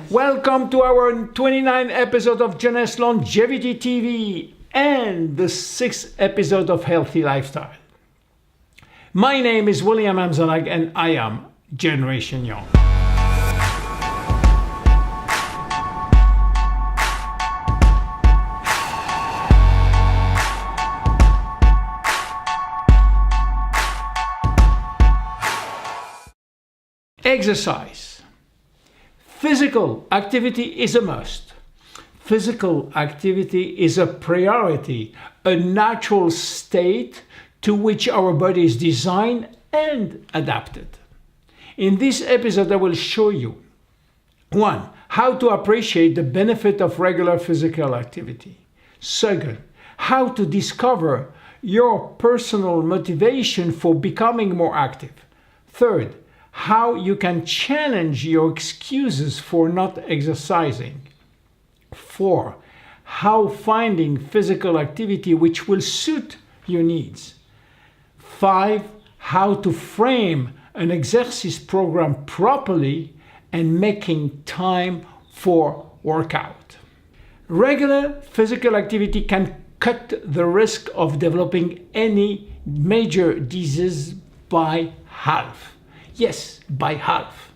Welcome to our 29th episode of Jeunesse Longevity TV and the 6th episode of Healthy Lifestyle. My name is William Amzalag and I am Generation Young. Exercise. Physical activity is a must. Physical activity is a priority, a natural state to which our body is designed and adapted. In this episode, I will show you 1. How to appreciate the benefit of regular physical activity. 2. How to discover your personal motivation for becoming more active. 3. How you can challenge your excuses for not exercising. 4. How finding physical activity which will suit your needs. 5. How to frame an exercise program properly and making time for workout. Regular physical activity can cut the risk of developing any major disease by half. Yes, by half.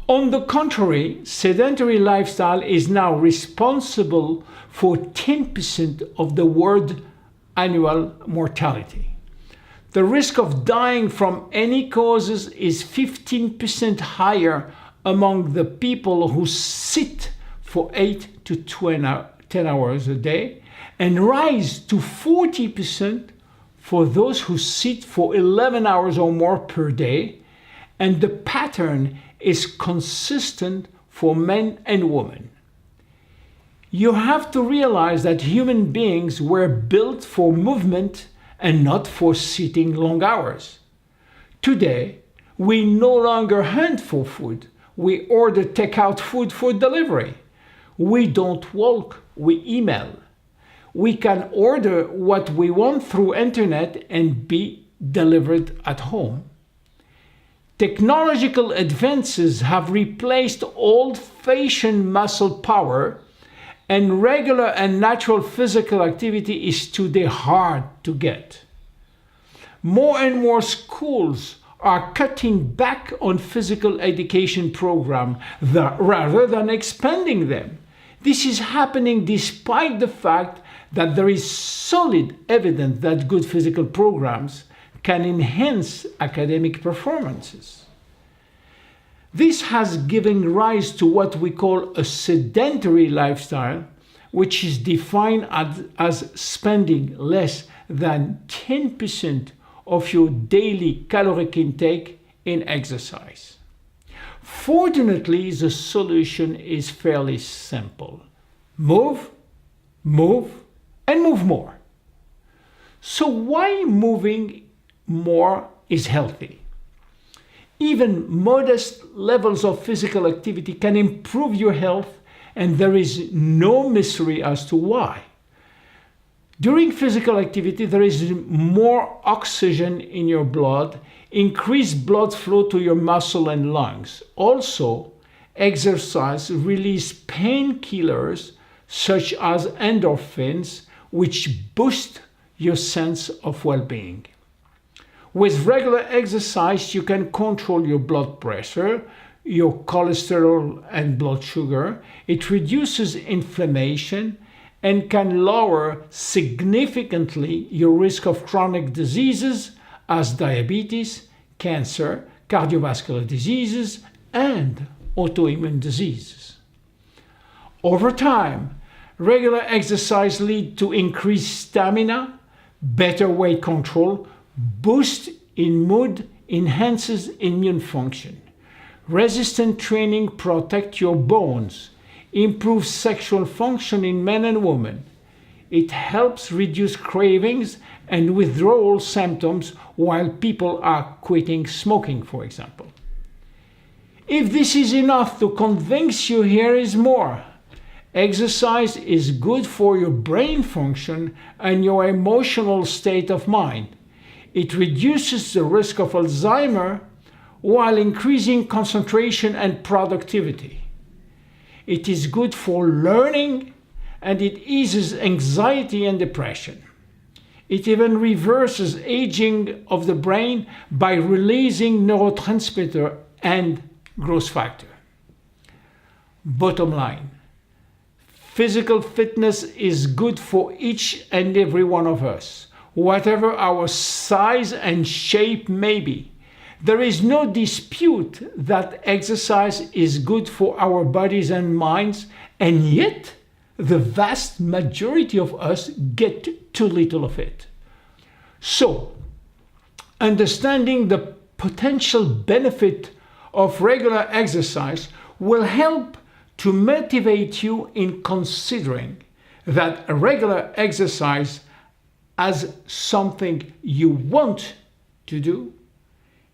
On the contrary, sedentary lifestyle is now responsible for 10% of the world annual mortality. The risk of dying from any causes is 15% higher among the people who sit for 8 to 10 hours a day and rise to 40% for those who sit for 11 hours or more per day. And the pattern is consistent for men and women. You have to realize that human beings were built for movement and not for sitting long hours. Today, we no longer hunt for food. We order takeout food for delivery. We don't walk, we email. We can order what we want through internet and be delivered at home. Technological advances have replaced old-fashioned muscle power, and regular and natural physical activity is today hard to get. More and more schools are cutting back on physical education programs rather than expanding them. This is happening despite the fact that there is solid evidence that good physical programs can enhance academic performances. This has given rise to what we call a sedentary lifestyle, which is defined as spending less than 10% of your daily caloric intake in exercise. Fortunately, the solution is fairly simple. Move, and move more. So why moving more is healthy? Even modest levels of physical activity can improve your health, and there is no mystery as to why. During physical activity, there is more oxygen in your blood, increased blood flow to your muscle and lungs. Also, exercise releases painkillers such as endorphins, which boost your sense of well-being. With regular exercise, you can control your blood pressure, your cholesterol and blood sugar. It reduces inflammation and can lower significantly your risk of chronic diseases as diabetes, cancer, cardiovascular diseases, and autoimmune diseases. Over time, regular exercise leads to increased stamina, better weight control, boost in mood, enhances immune function. Resistant training protects your bones, improves sexual function in men and women. It helps reduce cravings and withdrawal symptoms while people are quitting smoking, for example. If this is enough to convince you, here is more. Exercise is good for your brain function and your emotional state of mind. It reduces the risk of Alzheimer's while increasing concentration and productivity. It is good for learning, and it eases anxiety and depression. It even reverses aging of the brain by releasing neurotransmitter and growth factor. Bottom line, physical fitness is good for each and every one of us, whatever our size and shape may be. There is no dispute that exercise is good for our bodies and minds, and yet the vast majority of us get too little of it. So, understanding the potential benefit of regular exercise will help to motivate you in considering that regular exercise as something you want to do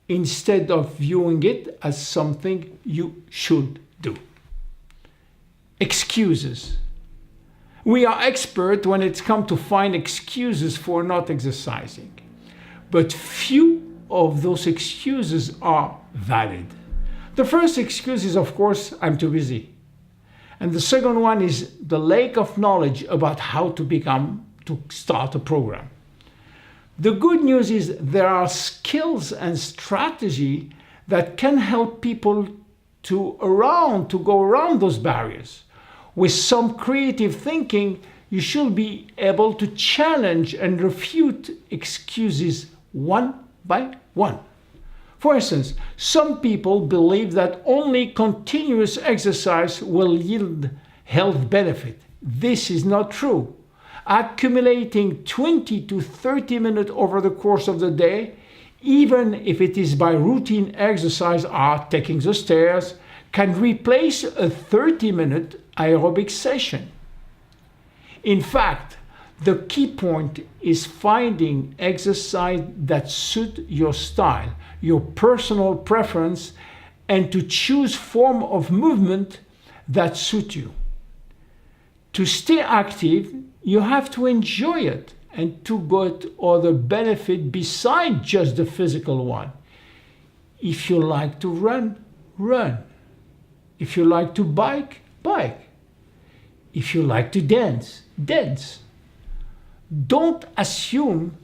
instead of viewing it as something you should do. Excuses. We are expert when it's come to find excuses for not exercising, but few of those excuses are valid. The first excuse is, of course, I'm too busy. And the second one is the lack of knowledge about how to start a program. The good news is there are skills and strategy that can help people to go around those barriers. With some creative thinking, you should be able to challenge and refute excuses one by one. For instance, some people believe that only continuous exercise will yield health benefit. This is not true. Accumulating 20 to 30 minutes over the course of the day, even if it is by routine exercise or taking the stairs, can replace a 30-minute aerobic session. In fact, the key point is finding exercise that suits your style, your personal preference, and to choose form of movement that suit you. To stay active, you have to enjoy it and to get other benefit besides just the physical one. If you like to run, run. If you like to bike, bike. If you like to dance, dance. Don't assume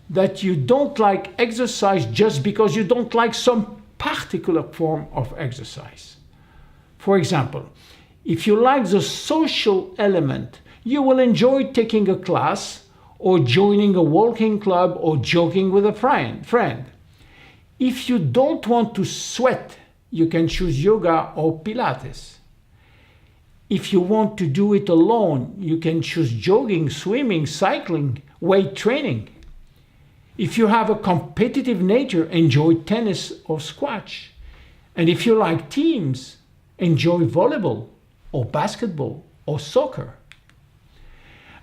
that you don't like exercise just because you don't like some particular form of exercise. For example, if you like the social element, you will enjoy taking a class or joining a walking club or jogging with a friend. If you don't want to sweat, you can choose yoga or Pilates. If you want to do it alone, you can choose jogging, swimming, cycling, weight training. If you have a competitive nature, enjoy tennis or squash. And if you like teams, enjoy volleyball or basketball or soccer.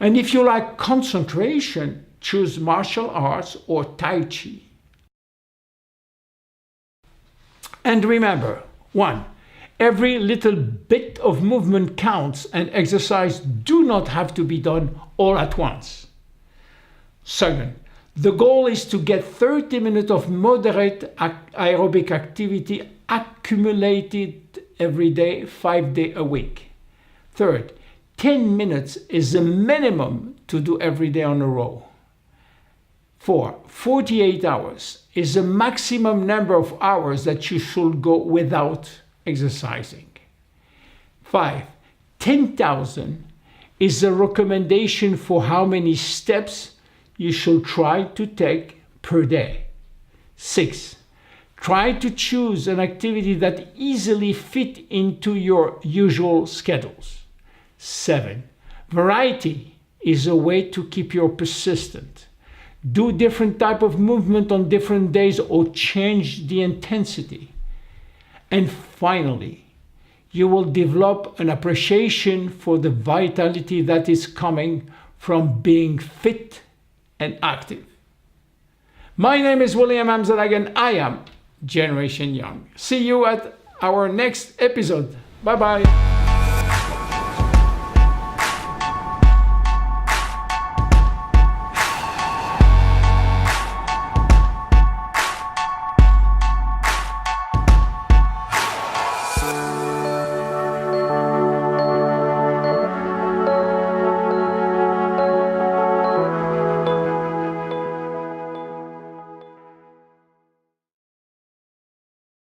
And if you like concentration, choose martial arts or Tai Chi. And remember, 1. Every little bit of movement counts, and exercise do not have to be done all at once. 2. The goal is to get 30 minutes of moderate aerobic activity accumulated every day, 5 days a week. 3. 10 minutes is the minimum to do every day on a row. 4. 48 hours is the maximum number of hours that you should go without exercising. 5. 10,000 is the recommendation for how many steps you should try to take per day. 6. Try to choose an activity that easily fit into your usual schedules. 7. Variety is a way to keep you persistent. Do different type of movement on different days or change the intensity. And finally, you will develop an appreciation for the vitality that is coming from being fit and active. My name is William Amzalag and I am Generation Young. See you at our next episode. Bye-bye.